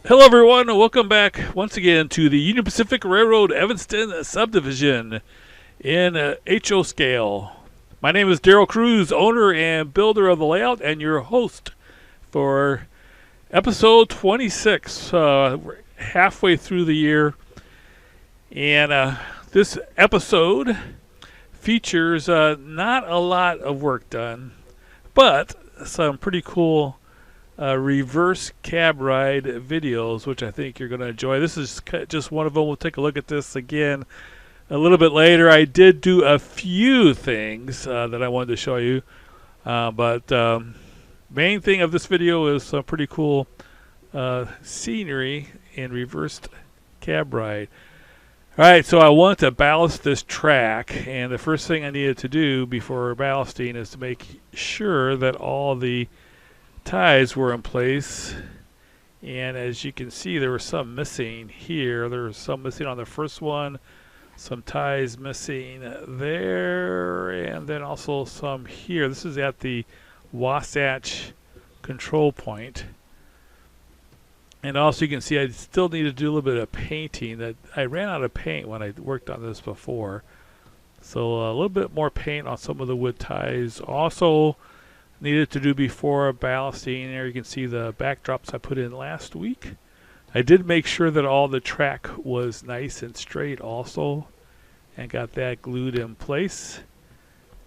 Hello, everyone, and welcome back once again to the Union Pacific Railroad Evanston subdivision in HO Scale. My name is Daryl Cruz, owner and builder of the layout, and your host for episode 26. We're halfway through the year, and this episode features not a lot of work done, but some pretty cool reverse cab ride videos, which I think you're going to enjoy. This is just one of them. We'll take a look at this again a little bit later. I did do a few things that I wanted to show you, but main thing of this video is some pretty cool scenery in reversed cab ride. All right, so I want to ballast this track, and the first thing I needed to do before ballasting is to make sure that all the ties were in place, and as you can see, there were some missing here. There was some missing on the first one, some ties missing there, and then also some here. This is at the Wasatch control point. And also you can see I still need to do a little bit of painting. That I ran out of paint when I worked on this before, so a little bit more paint on some of the wood ties. Also needed to do before ballasting. There you can see the backdrops I put in last week. I did make sure that all the track was nice and straight also, and got that glued in place.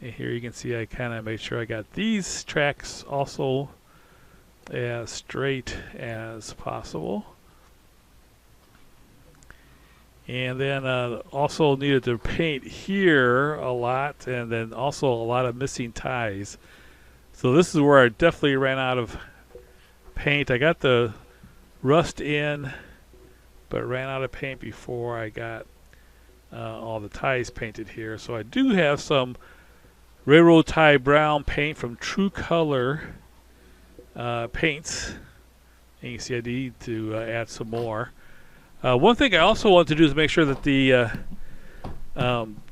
And here you can see I kind of made sure I got these tracks also as straight as possible. And then also needed to paint here a lot, and then also a lot of missing ties. So this is where I definitely ran out of paint. I got the rust in, but ran out of paint before I got all the ties painted here. So I do have some railroad tie brown paint from True Color paints. And you can see I need to add some more. One thing I also want to do is make sure that the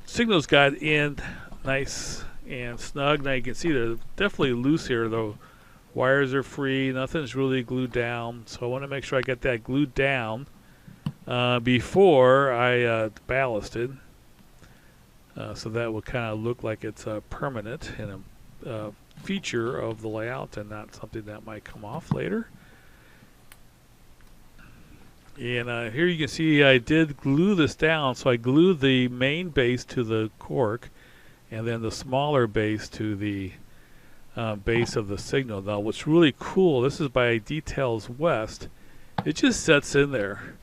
signals got in nice and snug. Now you can see they're definitely loose here, though. Wires are free, nothing's really glued down, so I want to make sure I get that glued down before I ballasted, so that will kind of look like it's permanent and a feature of the layout and not something that might come off later. And here you can see I did glue this down, so I glued the main base to the cork and then the smaller base to the base of the signal. Now what's really cool, this is by Details West, it just sets in there.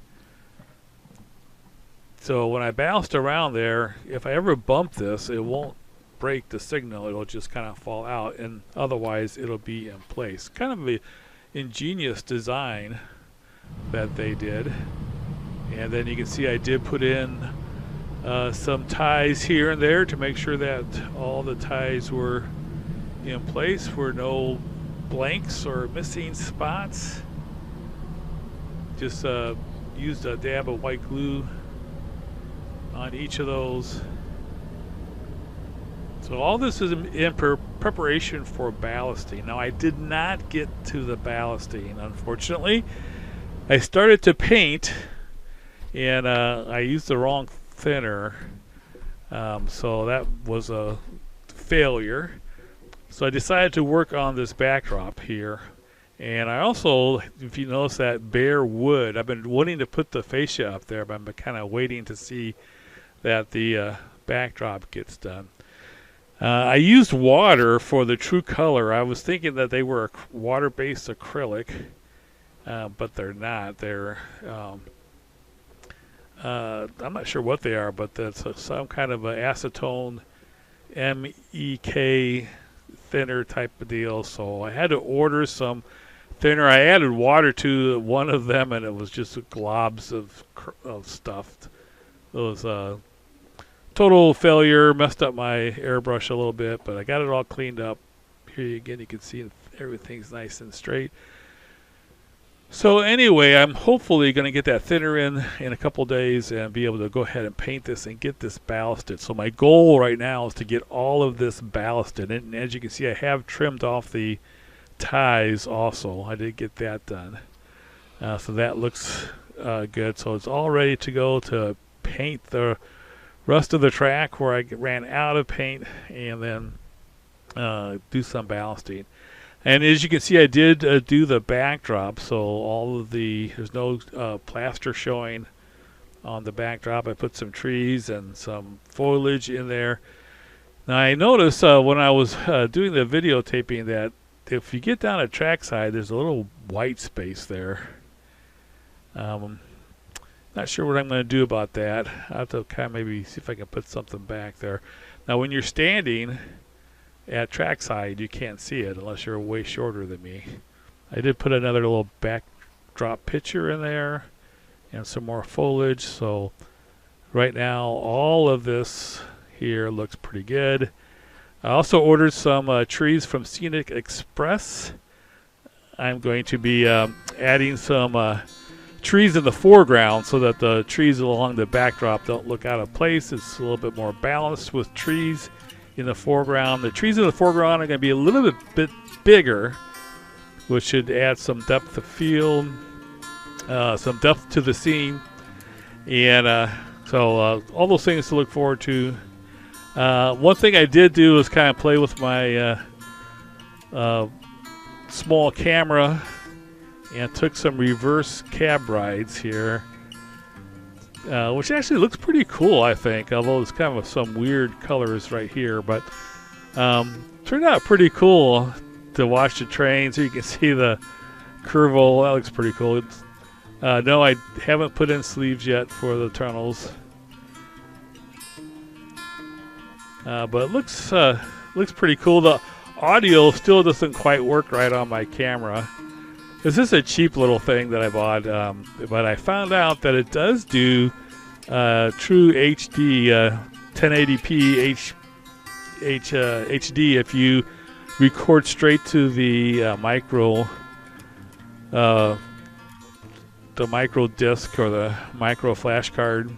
So when I ballast around there, if I ever bump this, it won't break the signal, it'll just kind of fall out, and otherwise it'll be in place. Kind of an ingenious design that they did. And then you can see I did put in some ties here and there to make sure that all the ties were in place, were no blanks or missing spots. Just used a dab of white glue on each of those. So all this is in preparation for ballasting. Now I did not get to the ballasting, unfortunately. I started to paint, and I used the wrong thinner, so that was a failure. So I decided to work on this backdrop here, and I also, if you notice that bare wood, I've been wanting to put the fascia up there, but I'm kind of waiting to see that the backdrop gets done. I used water for the True Color. I was thinking that they were a water-based acrylic, but they're not. They're I'm not sure what they are, but that's some kind of an acetone MEK thinner type of deal. So I had to order some thinner. I added water to one of them, and it was just globs of stuff. It was a total failure. Messed up my airbrush a little bit, but I got it all cleaned up. Here again, you can see everything's nice and straight. So anyway, I'm hopefully going to get that thinner in a couple days and be able to go ahead and paint this and get this ballasted. So my goal right now is to get all of this ballasted. And as you can see, I have trimmed off the ties also. I did get that done. So that looks good. So it's all ready to go to paint the rest of the track where I ran out of paint, and then do some ballasting. And as you can see, I did do the backdrop, so all of there's no plaster showing on the backdrop. I put some trees and some foliage in there. Now I noticed when I was doing the videotaping that if you get down a trackside, there's a little white space there. Not sure what I'm going to do about that. I have to kind of maybe see if I can put something back there. Now when you're standing at trackside, you can't see it unless you're way shorter than me. I did put another little backdrop picture in there and some more foliage. So right now all of this here looks pretty good. I also ordered some trees from Scenic Express. I'm going to be adding some trees in the foreground so that the trees along the backdrop don't look out of place. It's a little bit more balanced with trees in the foreground. The trees in the foreground are going to be a little bit bigger, which should add some depth of field, some depth to the scene, and so all those things to look forward to. One thing I did do is kind of play with my small camera and took some reverse cab rides here, which actually looks pretty cool, I think, although it's kind of some weird colors right here, but turned out pretty cool to watch the train. So you can see the curval. That looks pretty cool. No, I haven't put in sleeves yet for the tunnels, but it looks pretty cool. The audio still doesn't quite work right on my camera. This is a cheap little thing that I bought, but I found out that it does do true HD 1080p HD if you record straight to the micro disc or the micro flash card.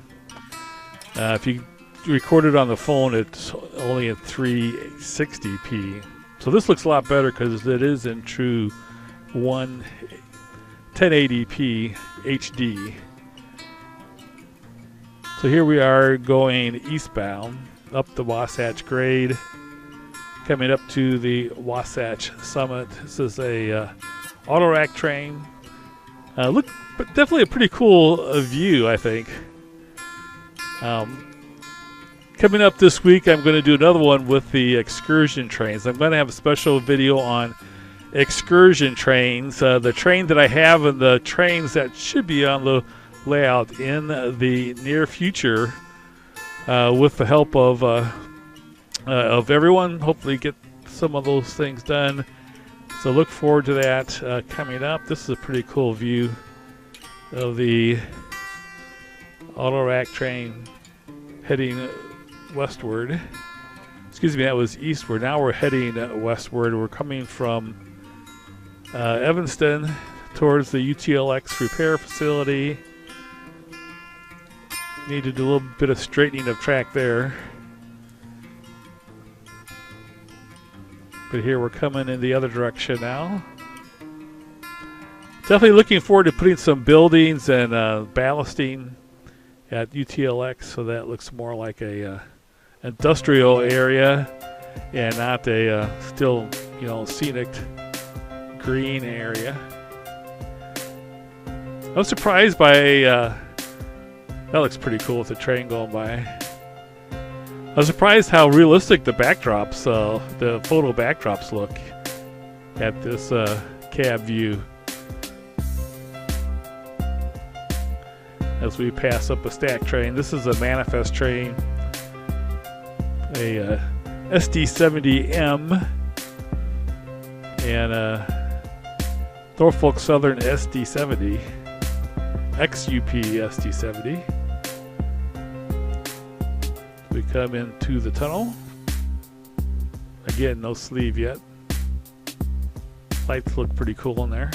If you record it on the phone, it's only in 360p. So this looks a lot better because it is in true 1080p HD. So here we are going eastbound up the Wasatch Grade, coming up to the Wasatch Summit. This is a auto rack train. But definitely a pretty cool view, I think. Coming up this week, I'm going to do another one with the excursion trains. I'm going to have a special video on excursion trains, the train that I have and the trains that should be on the layout in the near future, with the help of everyone. Hopefully get some of those things done. So look forward to that coming up. This is a pretty cool view of the auto rack train heading westward. Excuse me, that was eastward. Now we're heading westward. We're coming from Evanston towards the UTLX repair facility. Need to do a little bit of straightening of track there. But here we're coming in the other direction now. Definitely looking forward to putting some buildings and ballasting at UTLX, so that looks more like a industrial area and not a still, scenic green area. I was surprised by that looks pretty cool with the train going by. I was surprised how realistic the backdrops, the photo backdrops look at this cab view. As we pass up a stack train, this is a manifest train, a SD70M, and a Norfolk Southern SD70, XUP SD70. We come into the tunnel. Again, no sleeve yet. Lights look pretty cool in there.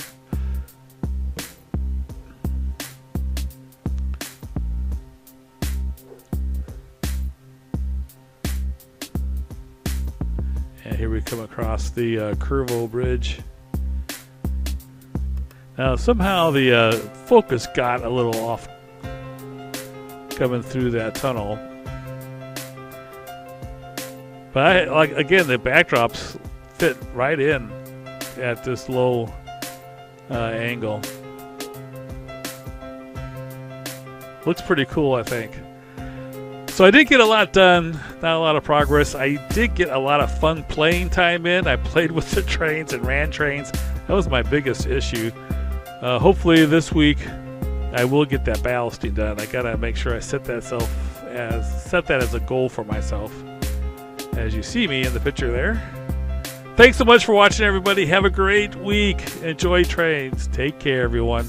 And here we come across the Curvo Bridge. Now somehow the focus got a little off coming through that tunnel. But again, the backdrops fit right in at this low angle. Looks pretty cool, I think. So I did get a lot done, not a lot of progress. I did get a lot of fun playing time in. I played with the trains and ran trains. That was my biggest issue. Hopefully this week I will get that ballasting done. I gotta make sure I set that as a goal for myself. As you see me in the picture there. Thanks so much for watching, everybody. Have a great week. Enjoy trains. Take care, everyone.